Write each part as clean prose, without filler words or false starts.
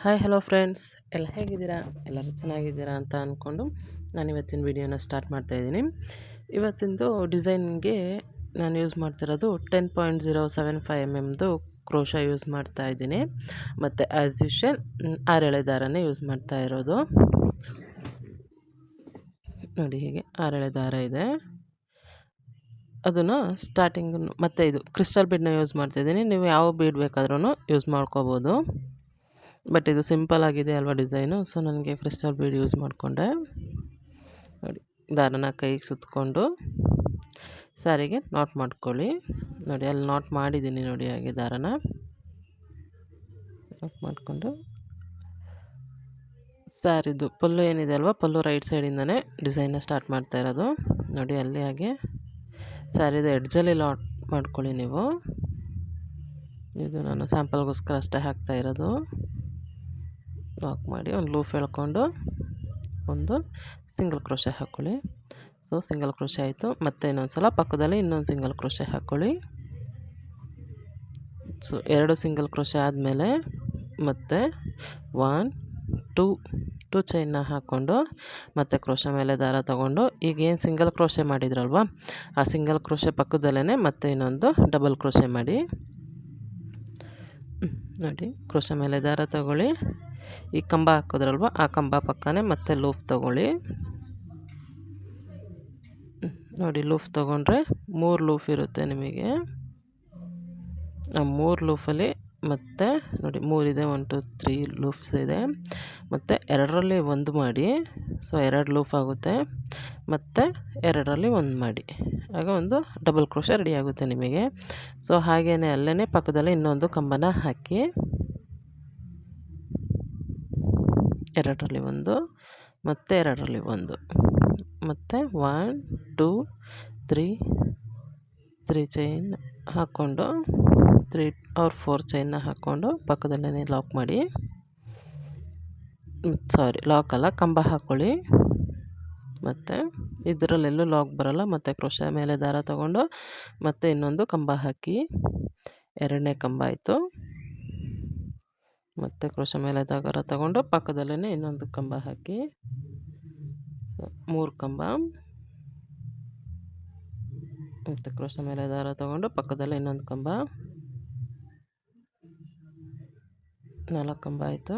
Hi hello friends, ಎಲ್ಲ ಹೇಗಿದ್ದೀರಾ? ಎಲ್ಲರೂ ಚೆನ್ನಾಗಿದ್ದೀರಾ ಅಂತ ಅಂದ್ಕೊಂಡು ನಾನು ಇವತ್ತಿನ ವಿಡಿಯೋನ ಸ್ಟಾರ್ಟ್ ಮಾಡ್ತಾಯಿದ್ದೀನಿ. ಇವತ್ತಿಂದು ಡಿಸೈನ್ಗೆ ನಾನು ಯೂಸ್ ಮಾಡ್ತಿರೋದು 10.075 ಕ್ರೋಶ ಯೂಸ್ ಮಾಡ್ತಾ ಇದ್ದೀನಿ. ಮತ್ತು ಆ್ಯಸ್ ಯೂಶುವಲ್ 6 ಎಳೆ ದಾರನೇ ಯೂಸ್ ಮಾಡ್ತಾ ಇರೋದು. ನೋಡಿ, ಹೀಗೆ 6 ಎಳೆ ದಾರ ಇದೆ. ಅದನ್ನು ಸ್ಟಾರ್ಟಿಂಗ್ ಮತ್ತು ಇದು ಕ್ರಿಸ್ಟಲ್ ಬೀಡನ್ನ ಯೂಸ್ ಮಾಡ್ತಾಯಿದ್ದೀನಿ. ನೀವು ಯಾವ ಬೀಡ್ ಬೇಕಾದ್ರೂ ಯೂಸ್ ಮಾಡ್ಕೋಬೋದು. ಬಟ್ ಇದು ಸಿಂಪಲ್ ಆಗಿದೆ ಅಲ್ವಾ ಡಿಸೈನು, ಸೊ ನನಗೆ ಕ್ರಿಸ್ಟಲ್ ಬೀಡ್ ಯೂಸ್ ಮಾಡಿಕೊಂಡೆ. ನೋಡಿ, ದಾರನ ಕೈಗೆ ಸುತ್ತಕೊಂಡು ಸ್ಯಾರಿಗೆ ನಾಟ್ ಮಾಡ್ಕೊಳ್ಳಿ. ನೋಡಿ, ಅಲ್ಲಿ ನಾಟ್ ಮಾಡಿದ್ದೀನಿ ನೋಡಿ, ಹಾಗೆ ದಾರನ ನಾಟ್ ಮಾಡಿಕೊಂಡು ಸ್ಯಾರಿದು ಪಲ್ಲು ಏನಿದೆ ಅಲ್ವಾ, ಪಲ್ಲು ರೈಟ್ ಸೈಡಿಂದನೇ ಡಿಸೈನ್ನ ಸ್ಟಾರ್ಟ್ ಮಾಡ್ತಾ ಇರೋದು. ನೋಡಿ, ಅಲ್ಲಿ ಹಾಗೆ ಸ್ಯಾರಿದು ಎಡ್ಜಲ್ಲಿ ಲಾಕ್ ಮಾಡ್ಕೊಳ್ಳಿ ನೀವು. ಇದು ನಾನು ಸ್ಯಾಂಪಲ್ಗೋಸ್ಕರ ಅಷ್ಟೇ ಹಾಕ್ತಾ ಇರೋದು. ಲಾಕ್ ಮಾಡಿ ಒಂದು ಲೂಫ್ ಎಳ್ಕೊಂಡು ಒಂದು ಸಿಂಗಲ್ ಕ್ರೋಶೆ ಹಾಕ್ಕೊಳ್ಳಿ. ಸೊ ಸಿಂಗಲ್ ಕ್ರೋಶೆ ಆಯಿತು. ಮತ್ತು ಇನ್ನೊಂದು ಸಲ ಪಕ್ಕದಲ್ಲಿ ಇನ್ನೊಂದು ಸಿಂಗಲ್ ಕ್ರೋಶೆ ಹಾಕ್ಕೊಳ್ಳಿ. ಸೊ 2 ಸಿಂಗಲ್ ಕ್ರೋಶೆ ಆದಮೇಲೆ ಮತ್ತೆ 1 2 ಚೈನ್ನ ಹಾಕ್ಕೊಂಡು ಮತ್ತು ಕ್ರೋಶೆ ಮೇಲೆ ದಾರ ತಗೊಂಡು ಈಗೇನು ಸಿಂಗಲ್ ಕ್ರೋಶೆ ಮಾಡಿದ್ರಲ್ವ, ಆ ಸಿಂಗಲ್ ಕ್ರೋಶೆ ಪಕ್ಕದಲ್ಲೇ ಮತ್ತೆ ಇನ್ನೊಂದು ಡಬಲ್ ಕ್ರೋಶೆ ಮಾಡಿ. ನೋಡಿ, ಕ್ರೋಶೆ ಮೇಲೆ ದಾರ ತಗೊಳ್ಳಿ. ಈ ಕಂಬ ಹಾಕಿದ್ರಲ್ವ, ಆ ಕಂಬ ಪಕ್ಕನೇ ಮತ್ತೆ ಲೂಫ್ ತಗೊಳ್ಳಿ. ನೋಡಿ, ಲೂಫ್ ತೊಗೊಂಡ್ರೆ 3 ಲೂಫ್ ಇರುತ್ತೆ ನಿಮಗೆ. ಆ 3 ಲೂಫಲ್ಲಿ ಮತ್ತೆ ನೋಡಿ 3 ಇದೆ, 1 2 3 ಲೂಫ್ಸ್ ಇದೆ. ಮತ್ತು 2ರಲ್ಲಿ 1 ಮಾಡಿ. ಸೊ 2 ಲೂಫ್ ಆಗುತ್ತೆ. ಮತ್ತು 2ರಲ್ಲಿ 1 ಮಾಡಿ, ಆಗ ಒಂದು ಡಬಲ್ ಕ್ರೋಶೆ ರೆಡಿ ಆಗುತ್ತೆ ನಿಮಗೆ. ಸೊ ಹಾಗೆಯೇ ಅಲ್ಲೇ ಪಕ್ಕದಲ್ಲಿ ಇನ್ನೊಂದು ಕಂಬನ ಹಾಕಿ 2ರಲ್ಲಿ 1 ಮತ್ತು 2ರಲ್ಲಿ 1 ಮತ್ತು 1 2 3 ಚೈನ್ ಹಾಕ್ಕೊಂಡು 3 or 4 ಚೈನ್ನ ಹಾಕ್ಕೊಂಡು ಪಕ್ಕದಲ್ಲೇ ಲಾಕ್ ಮಾಡಿ. ಲಾಕ್ ಅಲ್ಲ, ಕಂಬ ಹಾಕ್ಕೊಳ್ಳಿ. ಮತ್ತು ಇದರಲ್ಲೆಲ್ಲೂ ಲಾಕ್ ಬರೋಲ್ಲ. ಮತ್ತು ಕ್ರೋಶೆ ಮೇಲೆ ದಾರ ತಗೊಂಡು ಮತ್ತೆ ಇನ್ನೊಂದು ಕಂಬ ಹಾಕಿ. 2ನೇ ಕಂಬ ಆಯಿತು. ಮತ್ತು ಕ್ರೋಶೆ ಮೇಲೆ ದಾರ ತಗೊಂಡು ಪಕ್ಕದಲ್ಲೇ ಇನ್ನೊಂದು ಕಂಬ ಹಾಕಿ. ಸೊ 3 ಕಂಬ. ಮತ್ತು ಕ್ರೋಶೆ ಮೇಲೆ ದಾರ ತಗೊಂಡು ಪಕ್ಕದಲ್ಲೇ ಇನ್ನೊಂದು ಕಂಬ. 4 ಕಂಬ ಆಯಿತು.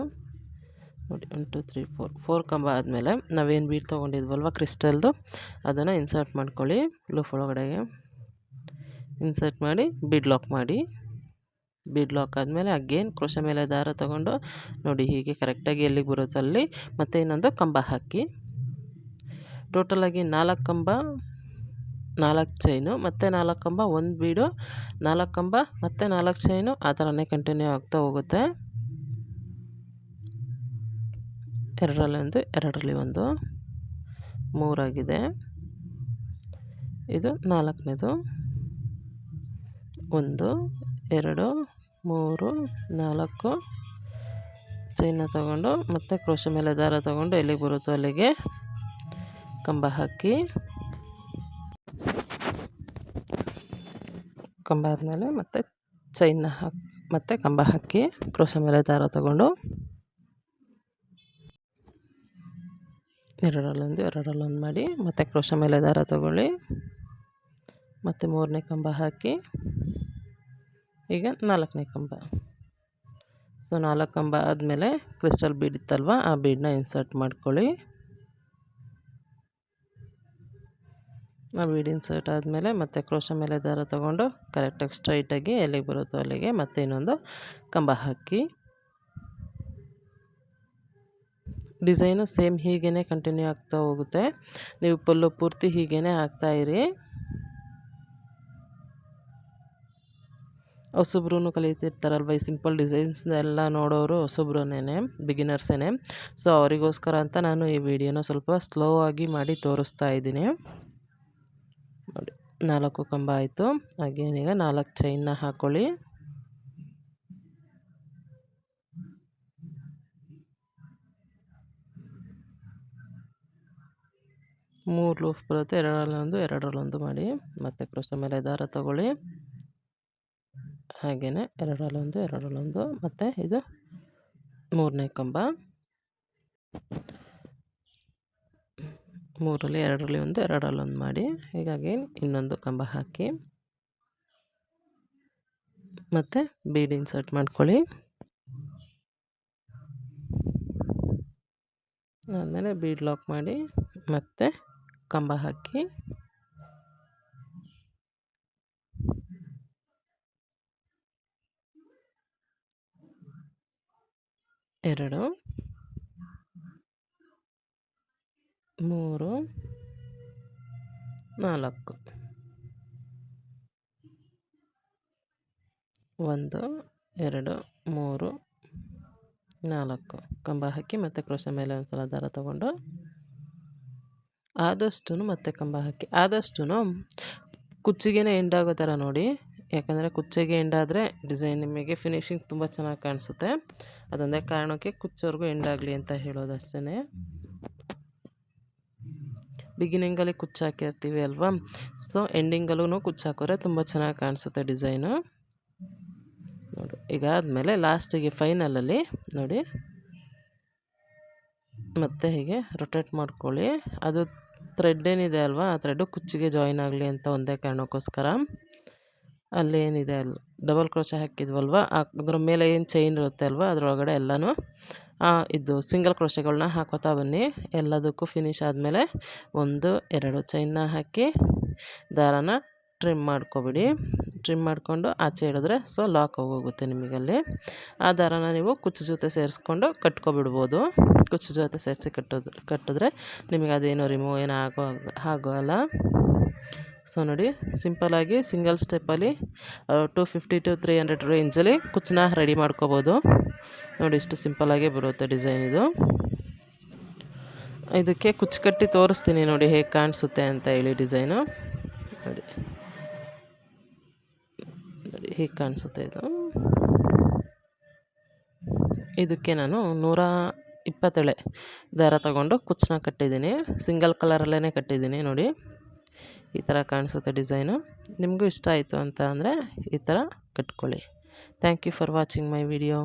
ನೋಡಿ, 1 2 3 4 ಕಂಬ ಆದಮೇಲೆ ನಾವೇನು ಬೀಡ್ ತೊಗೊಂಡಿದ್ವಲ್ವ ಕ್ರಿಸ್ಟಲ್ದು, ಅದನ್ನು ಇನ್ಸರ್ಟ್ ಮಾಡ್ಕೊಳ್ಳಿ. ಲೂಫ್ ಒಳಗಡೆಗೆ ಇನ್ಸರ್ಟ್ ಮಾಡಿ ಬೀಡ್ ಲಾಕ್ ಮಾಡಿ. ಬೀಡ್ ಲಾಕ್ ಆದಮೇಲೆ ಅಗೇನ್ ಕ್ರೋಶೆ ಮೇಲೆ ದಾರ ತಗೊಂಡು ನೋಡಿ, ಹೀಗೆ ಕರೆಕ್ಟಾಗಿ ಎಲ್ಲಿಗೆ ಬರುತ್ತೆ ಅಲ್ಲಿ ಮತ್ತೆ ಇನ್ನೊಂದು ಕಂಬ ಹಾಕಿ. ಟೋಟಲಾಗಿ 4 ಕಂಬ, 4 ಚೈನು, ಮತ್ತು 4 ಕಂಬ, 1 ಬೀಡು, 4 ಕಂಬ ಮತ್ತು 4 ಚೈನು, ಆ ಥರನೇ ಕಂಟಿನ್ಯೂ ಆಗ್ತಾ ಹೋಗುತ್ತೆ. 2ರಲ್ಲಿ 1, 2ರಲ್ಲಿ 1, 3 ಆಗಿದೆ. ಇದು 4ನೇದು. 1 2 3 4 ಚೈನ್ನ ತಗೊಂಡು ಮತ್ತು ಕ್ರೋಶೆ ಮೇಲೆ ದಾರ ತಗೊಂಡು ಎಲ್ಲಿಗೆ ಬರುತ್ತೋ ಅಲ್ಲಿಗೆ ಕಂಬ ಹಾಕಿ. ಕಂಬ ಆದಮೇಲೆ ಮತ್ತೆ ಚೈನ್ನ ಹಾಕಿ ಮತ್ತು ಕಂಬ ಹಾಕಿ ಕ್ರೋಶೆ ಮೇಲೆ ದಾರ ತಗೊಂಡು 2ರಲ್ಲಿ 1 ಮಾಡಿ. ಮತ್ತು ಕ್ರೋಶೆ ಮೇಲೆ ದಾರ ತಗೊಳ್ಳಿ. ಮತ್ತು 3ನೇ ಕಂಬ ಹಾಕಿ. ಈಗ 4ನೇ ಕಂಬ. ಸೊ 4 ಕಂಬ ಆದಮೇಲೆ ಕ್ರಿಸ್ಟಲ್ ಬೀಡ್ ಇತ್ತಲ್ವ, ಆ ಬೀಡನ್ನ ಇನ್ಸರ್ಟ್ ಮಾಡ್ಕೊಳ್ಳಿ. ಆ ಬೀಡ್ ಇನ್ಸರ್ಟ್ ಆದಮೇಲೆ ಮತ್ತೆ ಕ್ರೋಶೆ ಮೇಲೆ ದಾರ ತಗೊಂಡು ಕರೆಕ್ಟಾಗಿ ಸ್ಟ್ರೈಟಾಗಿ ಎಲ್ಲಿಗೆ ಬರುತ್ತೋ ಅಲ್ಲಿಗೆ ಮತ್ತೆ ಇನ್ನೊಂದು ಕಂಬ ಹಾಕಿ. ಡಿಸೈನು ಸೇಮ್ ಹೀಗೇ ಕಂಟಿನ್ಯೂ ಆಗ್ತಾ ಹೋಗುತ್ತೆ. ನೀವು ಪಲ್ಲು ಪೂರ್ತಿ ಹೀಗೇ ಹಾಕ್ತಾಯಿರಿ. ಹೊಸಬ್ರು ಕಲಿತಿರ್ತಾರಲ್ವ, ಈ ಸಿಂಪಲ್ ಡಿಸೈನ್ಸ್ ಎಲ್ಲ ನೋಡೋರು ಹೊಸಬ್ರೇ, ಬಿಗಿನರ್ಸೇ. ಸೊ ಅವರಿಗೋಸ್ಕರ ಅಂತ ನಾನು ಈ ವಿಡಿಯೋನ ಸ್ವಲ್ಪ ಸ್ಲೋ ಆಗಿ ಮಾಡಿ ತೋರಿಸ್ತಾ ಇದ್ದೀನಿ. ನೋಡಿ, 4 ಕಂಬ ಆಯಿತು. ಹಾಗೇನೀಗ 4 ಚೈನ್ನ ಹಾಕ್ಕೊಳ್ಳಿ. ಮೂರು ಲೂಫ್ ಬರುತ್ತೆ. 2ರಲ್ಲಿ 1, 2ರಲ್ಲಿ 1 ಮಾಡಿ. ಮತ್ತು ಕ್ರೋಶೆ ಮೇಲೆ ದಾರ ತಗೊಳ್ಳಿ. ಹಾಗೆಯೇ 2ರಲ್ಲಿ 1, 2ರಲ್ಲಿ 1 ಮತ್ತು ಇದು ಮೂರನೇ ಕಂಬ, 3ರಲ್ಲಿ 2ರಲ್ಲಿ ಒಂದು 2ರಲ್ಲಿ ಒಂದು ಮಾಡಿ, ಹೀಗಾಗಿ ಇನ್ನೊಂದು ಕಂಬ ಹಾಕಿ ಮತ್ತು ಬೀಡ್ ಇನ್ಸರ್ಟ್ ಮಾಡ್ಕೊಳ್ಳಿ. ಆದಮೇಲೆ ಬೀಡ್ ಲಾಕ್ ಮಾಡಿ ಮತ್ತೆ ಕಂಬ ಹಾಕಿ ಎರಡು, 3, 4, 1, 2, 3, 4 ಕಂಬ ಹಾಕಿ ಮತ್ತೆ ಕ್ರೋಶೆ ಮೇಲೆ ಒಂದು ಸಲ ದಾರ ತಗೊಂಡು ಆದಷ್ಟು ಮತ್ತೆ ಕಂಬ ಹಾಕಿ, ಆದಷ್ಟು ಕುಚ್ಚಿಗೆನೇ ಎಂಡಾಗೋ ಥರ ನೋಡಿ. ಯಾಕಂದರೆ ಕುಚ್ಚಿಗೆ ಎಂಡಾದರೆ ಡಿಸೈನ್ ನಿಮಗೆ ಫಿನಿಶಿಂಗ್ ತುಂಬ ಚೆನ್ನಾಗಿ ಕಾಣಿಸುತ್ತೆ. ಅದೊಂದೇ ಕಾರಣಕ್ಕೆ ಕುಚ್ಚೋರ್ಗೂ ಎಂಡಾಗಲಿ ಅಂತ ಹೇಳೋದು ಅಷ್ಟೇ. ಬಿಗಿನಿಂಗಲ್ಲಿ ಕುಚ್ಚು ಹಾಕಿರ್ತೀವಿ ಅಲ್ವಾ, ಸೊ ಎಂಡಿಂಗಲ್ಲೂ ಕುಚ್ಚು ಹಾಕಿದ್ರೆ ತುಂಬ ಚೆನ್ನಾಗಿ ಕಾಣಿಸುತ್ತೆ ಡಿಸೈನು. ನೋಡಿ ಈಗ ಆದಮೇಲೆ ಲಾಸ್ಟಿಗೆ ಫೈನಲಲ್ಲಿ ನೋಡಿ ಮತ್ತೆ ಹೀಗೆ ರೊಟೇಟ್ ಮಾಡ್ಕೊಳ್ಳಿ. ಅದು ಥ್ರೆಡ್ ಏನಿದೆ ಅಲ್ವಾ, ಆ ಥ್ರೆಡ್ಡು ಕುಚ್ಚಿಗೆ ಜಾಯಿನ್ ಆಗಲಿ ಅಂತ ಒಂದೇ ಕಾರಣಕ್ಕೋಸ್ಕರ ಅಲ್ಲೇನಿದೆ ಡಬಲ್ ಕ್ರೋಶೆ ಹಾಕಿದ್ವಲ್ವ, ಅದ್ರ ಮೇಲೆ ಏನು ಚೈನ್ ಇರುತ್ತೆ ಅಲ್ವ, ಅದರೊಳಗಡೆ ಎಲ್ಲನೂ ಇದು ಸಿಂಗಲ್ ಕ್ರೋಶೆಗಳನ್ನ ಹಾಕೋತಾ ಬನ್ನಿ. ಎಲ್ಲದಕ್ಕೂ ಫಿನಿಶ್ ಆದಮೇಲೆ 1, 2 ಚೈನ್ನ ಹಾಕಿ ದಾರಾನ ಟ್ರಿಮ್ ಮಾಡ್ಕೊಬಿಡಿ. ಟ್ರಿಮ್ ಮಾಡಿಕೊಂಡು ಆಚೆ ಹಿಡಿದ್ರೆ ಸೊ ಲಾಕ್ ಹೋಗೋಗುತ್ತೆ ನಿಮಗಲ್ಲಿ. ಆ ದಾರಾನ ನೀವು ಕುಚ್ಚು ಜೊತೆ ಸೇರಿಸ್ಕೊಂಡು ಕಟ್ಕೊಬಿಡ್ಬೋದು. ಕುಚ್ಚು ಜೊತೆ ಸೇರಿಸಿ ಕಟ್ಟಿದ್ರೆ ನಿಮಗೆ ಅದೇನೋ ರಿಮೂವ್ ಏನೋ ಆಗೋಲ್ಲ. ಸೊ ನೋಡಿ ಸಿಂಪಲಾಗಿ ಸಿಂಗಲ್ ಸ್ಟೆಪ್ಪಲ್ಲಿ 250 to 300 ರೇಂಜಲ್ಲಿ ಕುಚ್ಚನ್ನ ರೆಡಿ ಮಾಡ್ಕೋಬೋದು. ನೋಡಿ ಇಷ್ಟು ಸಿಂಪಲಾಗಿ ಬರುತ್ತೆ ಡಿಸೈನ್ ಇದು. ಇದಕ್ಕೆ ಕುಚ್ಚು ಕಟ್ಟಿ ತೋರಿಸ್ತೀನಿ ನೋಡಿ ಹೇಗೆ ಕಾಣಿಸುತ್ತೆ ಅಂತ ಹೇಳಿ ಡಿಸೈನು. ನೋಡಿ ನೋಡಿ ಹೀಗೆ ಕಾಣಿಸುತ್ತೆ ಇದು. ಇದಕ್ಕೆ ನಾನು 120 ಎಳೆ ದಾರ ತಗೊಂಡು ಕುಚ್ಚನ್ನ ಕಟ್ಟಿದ್ದೀನಿ. ಸಿಂಗಲ್ ಕಲರಲ್ಲೇ ಕಟ್ಟಿದ್ದೀನಿ ನೋಡಿ. ಈ ಥರ ಕಾಣಿಸುತ್ತೆ ಡಿಸೈನು. ನಿಮಗೂ ಇಷ್ಟ ಆಯಿತು ಅಂತ ಅಂದರೆ ಈ ಥರ ಕಟ್ಕೊಳ್ಳಿ. Thank you for watching my video.